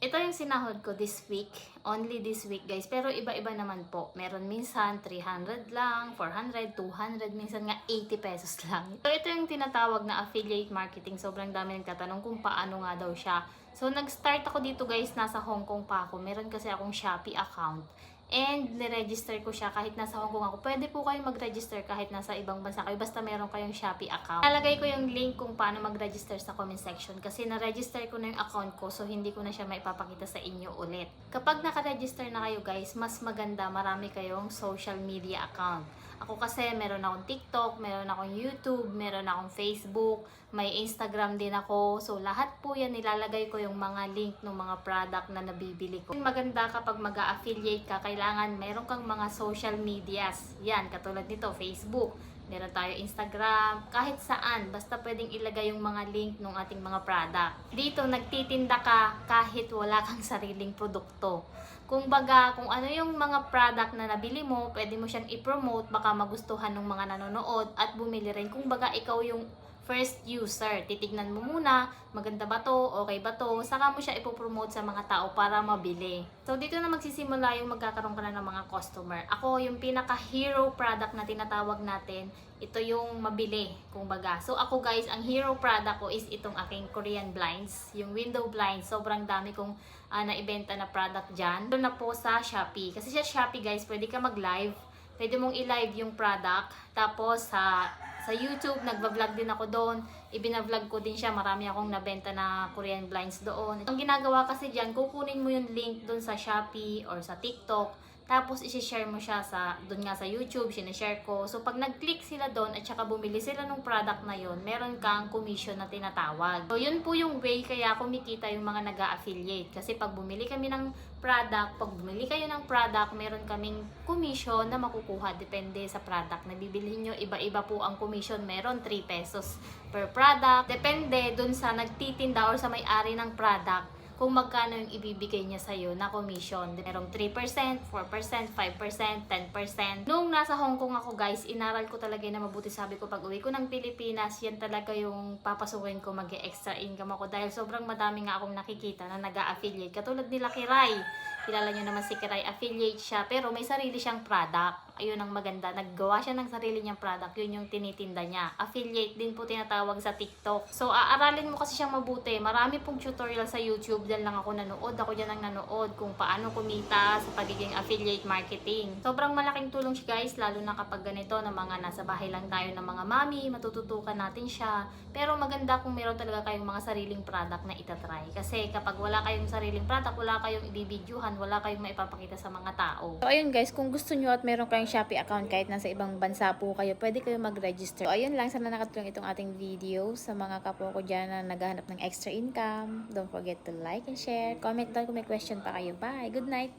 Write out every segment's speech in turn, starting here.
Ito yung sinahod ko this week. Only this week guys. Pero iba-iba naman po. Meron minsan 300 lang, 400, 200, minsan nga 80 pesos lang. So ito yung tinatawag na affiliate marketing. Sobrang dami nagtatanong kung paano nga daw siya. So nag-start ako dito guys, nasa Hong Kong pa ako. Meron kasi akong Shopee account. And niregister ko siya kahit nasa Hong Kong ako. Pwede po kayong mag-register kahit nasa ibang bansa kayo. Basta meron kayong Shopee account. Nalagay ko yung link kung paano mag-register sa comment section. Kasi na-register ko na yung account ko. So hindi ko na siya maipapakita sa inyo ulit. Kapag naka-register na kayo guys, mas maganda. Marami kayong social media account. Ako kasi meron akong TikTok, meron akong YouTube, meron akong Facebook, may Instagram din ako. So lahat po yan nilalagay ko yung mga link ng mga product na nabibili ko. Maganda kapag mag-a-affiliate ka, kailangan meron kang mga social medias. Yan, katulad nito, Facebook. Meron tayo Instagram, kahit saan. Basta pwedeng ilagay yung mga link ng ating mga product. Dito, nagtitinda ka kahit wala kang sariling produkto. Kung baga, kung ano yung mga product na nabili mo, pwede mo siyang i-promote, baka magustuhan ng mga nanonood at bumili rin. Kung baga, ikaw yung first user. Titignan mo muna, maganda ba to, okay ba to, saka mo siya ipopromote sa mga tao para mabili. So, dito na magsisimula yung magkakaroon ka na ng mga customer. Ako, yung pinaka-hero product na tinatawag natin, ito yung mabili, kung baga. So, ako guys, ang hero product ko is itong aking Korean blinds, yung window blinds. Sobrang dami kong naibenta na product dyan. Ito na po sa Shopee. Kasi sa Shopee guys, pwede ka mag-live. Pwede mong i-live yung product. Tapos, sa YouTube, nagba-vlog din ako doon. Ibina-vlog ko din siya. Marami akong nabenta na Korean blinds doon. Ang ginagawa kasi dyan, kukunin mo yung link doon sa Shopee or sa TikTok. Tapos, isi-share mo siya doon nga sa YouTube, sinishare ko. So, pag nag-click sila doon at saka bumili sila ng product na yon, meron kang commission na tinatawag. So, yun po yung way kaya kumikita yung mga nag-a-affiliate. Kasi pag bumili kami ng product, pag bumili kayo ng product, meron kaming commission na makukuha. Depende sa product na bibilhin nyo. Iba-iba po ang commission. Meron 3 pesos per product. Depende dun sa nagtitinda or sa may-ari ng product kung magkano yung ibibigay niya sa'yo na commission. Merong 3%, 4%, 5%, 10%. Nung nasa Hong Kong ako guys, inaral ko talaga na mabuti. Sabi ko, pag uwi ko ng Pilipinas, yan talaga yung papasukin ko, mag-extra income ako. Dahil sobrang madami nga akong nakikita na nag-a-affiliate. Katulad nila Kiray. Kilala nyo naman si Kiray, affiliate siya. Pero may sarili siyang product. Ayun ang maganda. Naggawa siya ng sarili niyang product. Yun yung tinitinda niya. Affiliate din po tinatawag sa TikTok. So, aaralin mo kasi siyang mabuti. Marami pong tutorial sa YouTube. Diyan lang ako nanood. Ako dyan ang nanood kung paano kumita sa pagiging affiliate marketing. Sobrang malaking tulong siya guys. Lalo na kapag ganito na mga nasa bahay lang tayo ng mga mami. Matututukan natin siya. Pero maganda kung meron talaga kayong mga sariling product na itatry. Kasi kapag wala kayong sariling product, wala kayong ibibidyohan, wala kayong maipapakita sa mga tao. So, ayun guys, kung gusto nyo at meron kayong Shopee account kahit nasa ibang bansa po kayo, pwede kayo mag-register. So, ayun lang. Sana nakatulong itong ating video sa mga kapwa ko dyan na naghahanap ng extra income. Don't forget to like and share. Comment down kung may question pa kayo. Bye! Good night!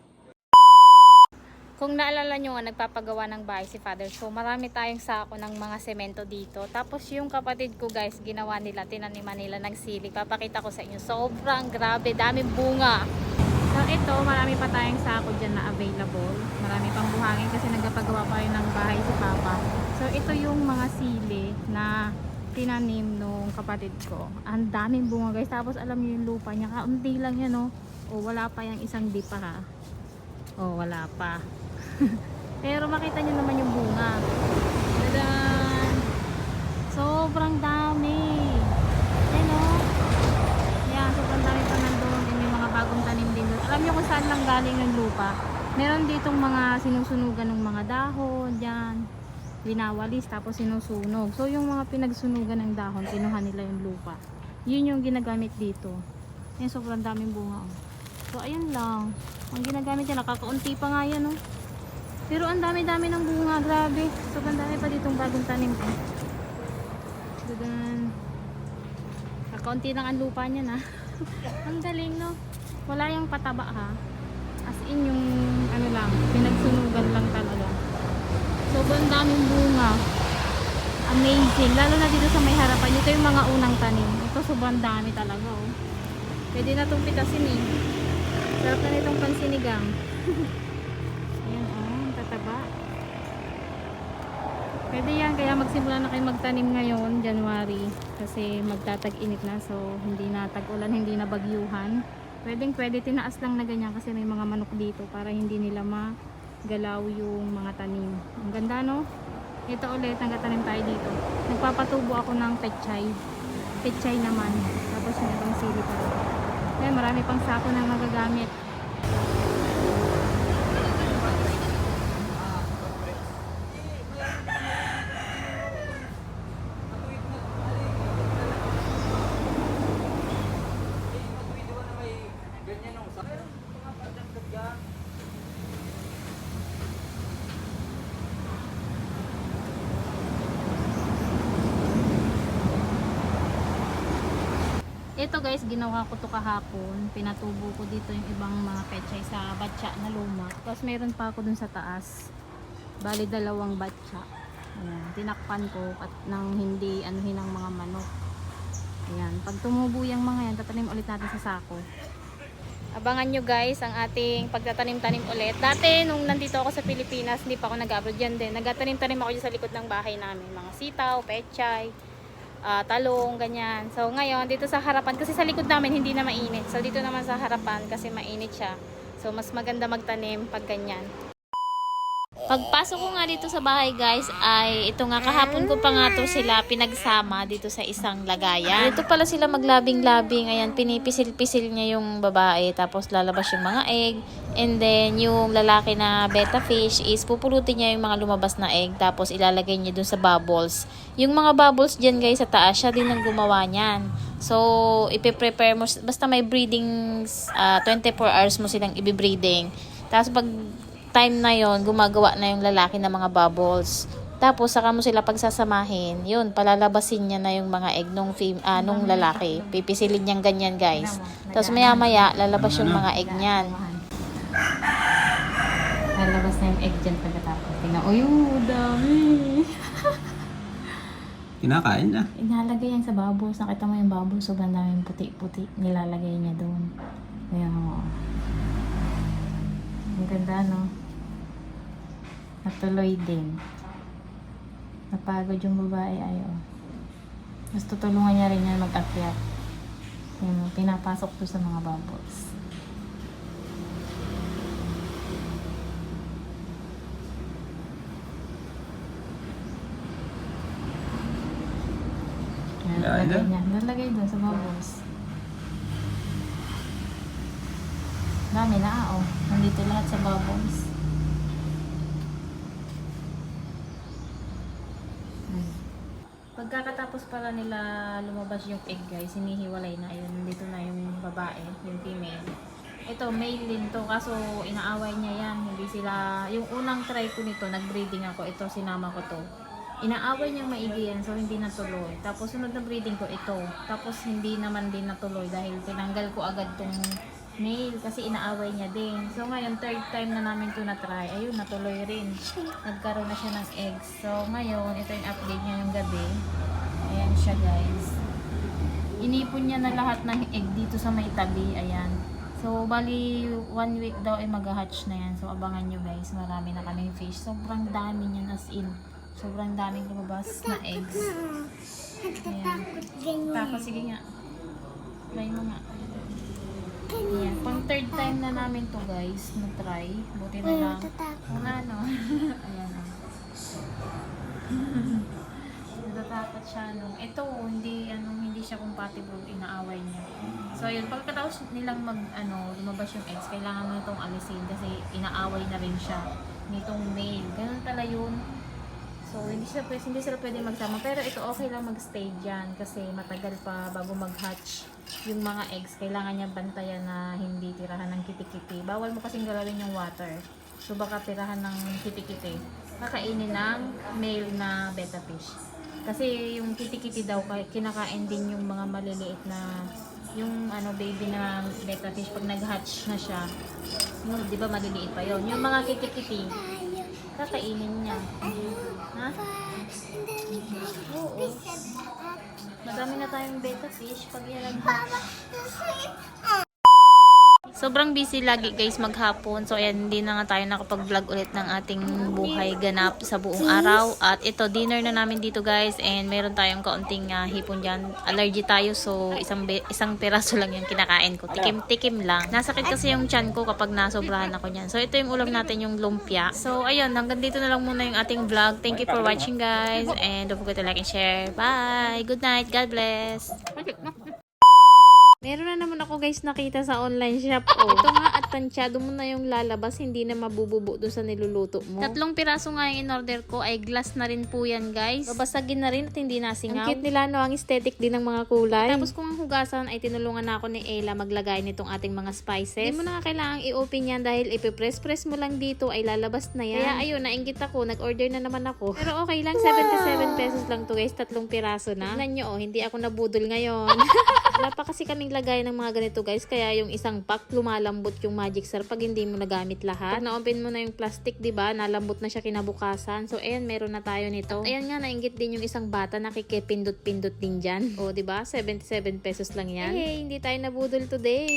Kung naalala nyo nga, nagpapagawa ng bahay si Father. So, marami tayong sako ng mga semento dito. Tapos, yung kapatid ko guys, ginawa nila, tinaniman nila ng sili. Papakita ko sa inyo. Sobrang grabe, daming bunga. So, ito, marami pa tayong sako dyan na available. Marami pang buhangin kasi nagpapagawa pa rin ng bahay si Papa. So, ito yung mga sili na tinanim nung kapatid ko. Ang daming bunga guys. Tapos, alam nyo yung lupa niya. Kaunti lang yan, oh. O, wala pa yung isang dipa ha. O, wala pa. Pero makita nyo naman yung bunga. Tadan! Sobrang dami. Yan o. Yan, sobrang dami pa nandun. May mga bagong tanim din doon. Alam nyo kung saan lang galing yung lupa? Meron ditong mga sinusunugan ng mga dahon. Yan. Winawalis tapos sinusunog. So yung mga pinagsunugan ng dahon, kinuha nila yung lupa. Yun yung ginagamit dito. Yan, sobrang daming bunga o. So ayun lang. Ang ginagamit yan, nakakaunti pa nga yan o. Pero ang dami-dami ng bunga, grabe. Sobrang dami pa ditong bagong tanim eh. Dadan. Kaunti lang ang lupa niya na. Ang galing no. Wala yung pataba ha. As in yung ano lang, pinagsunugan lang talaga. Sobrang daming bunga. Amazing. Lalo na dito sa may harapan. Ito yung mga unang tanim. Ito sobrang dami talaga oh. Pwede na itong pitasin eh. Sarap na nitong pansinigang. Tataba. Pwede yan, kaya magsimula na kayo magtanim ngayon, January, kasi magtatag-init na, so hindi na tag-ulan, hindi na bagyuhan. Pwede tinaas lang na ganyan kasi may mga manok dito para hindi nila magalaw yung mga tanim. Ang ganda no? Ito ulit, nagtatanim tayo dito. Nagpapatubo ako ng pechay. Pechay naman. Tapos yung ibang sili pa rin. Kaya marami pang sako na magagamit. Ito guys, ginawa ko to kahapon. Pinatubo ko dito yung ibang mga pechay sa batya na luma. Tapos meron pa ako dun sa taas. Bali 2 batya. Ayan, tinakpan ko at nang hindi anuhin ng mga manok. Ayan, pag tumubo yung mga yan, tatanim ulit natin sa sako. Abangan nyo guys ang ating pagtatanim-tanim ulit. Dati nung nandito ako sa Pilipinas, hindi pa ako nag-abroad yan din. Nagtatanim-tanim ako dyan sa likod ng bahay namin. Mga sitaw, pechay, talong, ganyan. So ngayon, dito sa harapan, kasi sa likod namin hindi na mainit. So dito naman sa harapan kasi mainit siya. So mas maganda magtanim pag ganyan. Pagpasok ko nga dito sa bahay guys, ay ito nga kahapon ko pa nga to sila pinagsama dito sa isang lagayan. Dito pala sila maglabing-labing, ayan, pinipisil-pisil niya yung babae, tapos lalabas yung mga egg. And then yung lalaki na betta fish is pupulutin niya yung mga lumabas na egg, tapos ilalagay niya dun sa bubbles. Yung mga bubbles dyan guys sa taas, siya din ang gumawa niyan. So, ipiprepare mo, basta may breeding, 24 hours mo silang ibibreeding. Tapos pag time na yon, gumagawa na yung lalaki ng mga bubbles. Tapos saka mo sila pagsasamahin, yun, palalabasin niya na yung mga egg nung lalaki. Pipisilin niyang ganyan guys. Tapos maya maya, lalabas yung mga egg niyan. Lalabas na yung egg dyan pagkatapos. Tingnan, uy, dami. Kinakain na. Inalagay yan sa bubbles. Nakita mo yung bubbles, sobrang daming puti-puti. Nilalagay niya doon. Ayan mo. Ang ganda, no? Natuloy din. Napagod yung babae, ayo. Mas tutulungan niya rin yan mag-akyat. Yan, pinapasok to sa mga bubbles. Lalagay niya. Lalagay doon sa bubbles. Dami na, oh. Nandito lahat sa bubbles. Pagkakatapos pala nila lumabas yung egg guys, hinihiwalay na. Ayun, nandito na yung babae, yung female. Ito, male din to, kaso inaaway niya yan. Hindi sila, yung unang try ko nito, nag-breeding ako. Ito, sinama ko to. Inaaway niyang maigi yan, so hindi natuloy. Tapos sunod na breeding ko ito. Tapos hindi naman din natuloy dahil tinanggal ko agad tong male kasi inaaway niya din. So ngayon, third time na namin ito na-try. Ayun, natuloy rin. Nagkaroon na siya ng eggs. So ngayon, ito yung update niya yung gabi. Ayan siya guys. Inipon niya na lahat ng egg dito sa may tabi. Ayan. So bali 1 week daw ay mag-hatch na yan. So abangan nyo guys. Marami na kaming fish. Sobrang dami niyan as in. Sobrang daming lumabas na eggs. Ayan. Tapos sige nga. Try mo nga. Ayan. Pang third time na namin to guys. Na-try. Buti na lang. Wala no. Ayan o. Natatakot siya nung ito hindi siya compatible, inaaway niya. So yun, pagkatapos nilang lumabas yung eggs, kailangan mo itong alisin kasi inaaway na rin siya nitong male. Ganun pala yun. So hindi sila pwede magsama, pero ito okay lang magstay diyan kasi matagal pa bago mag-hatch yung mga eggs. Kailangan niya bantayan na hindi tirahan ng kitikiti. Bawal mo kasing galawin yung water. So baka tirahan ng kitikiti. Kakainin ng male na betta fish. Kasi yung kitikiti daw, kinakain din yung mga maliliit na, yung baby na betta fish pag nag-hatch na siya. Yung, di ba maliliit pa yon. Yung mga kitikiti, kakainin niya. Ha? Oo. Madami na tayong betta fish pag yan nag-hatch. Sobrang busy lagi guys maghapon. So ayan, hindi na nga tayo nakapag-vlog ulit ng ating buhay ganap sa buong araw. At ito, dinner na namin dito guys. And meron tayong kaunting hipon dyan. Allergy tayo, so isang piraso lang yung kinakain ko. Tikim-tikim lang. Nasakit kasi yung tiyan ko kapag nasobrahan ako niyan. So ito yung ulam natin, yung lumpia. So ayun, hanggang dito na lang muna yung ating vlog. Thank you for watching guys. And don't forget to like and share. Bye! Good night. God bless! Meron na naman ako guys nakita sa online shop. Oh. Ito nga at tansyado mo na yung lalabas, hindi na mabububo doon sa niluluto mo. 3 piraso nga yung in-order ko, ay glass na rin po yan guys. Babasagin na rin at hindi nasingaw. Ang cute nila no, ang aesthetic din ng mga kulay. Tapos kung ang hugasan ay tinulungan na ako ni Ella maglagay nitong ating mga spices. Hindi mo na nga kailangang i-open yan dahil ipipress-press mo lang dito ay lalabas na yan. Kaya ayun, nainggit ako, nag-order na naman ako. Pero okay lang, 77 pesos lang to guys, 3 piraso na. Tignan nyo, oh, hindi ako nabudol ngayon. Wala pa kasi kaming lagay ng mga ganito guys, kaya yung isang pack lumalambot yung magic sarap pag hindi mo nagamit lahat. Pag na-open mo na yung plastic, 'di ba? Nalambot na siya kinabukasan. So ayan, meron na tayo nito. At ayan nga, nainggit din yung isang bata, nakikipindot-pindot din diyan. O 'di ba? 77 pesos lang 'yan. Hey, hindi tayo nabudol today.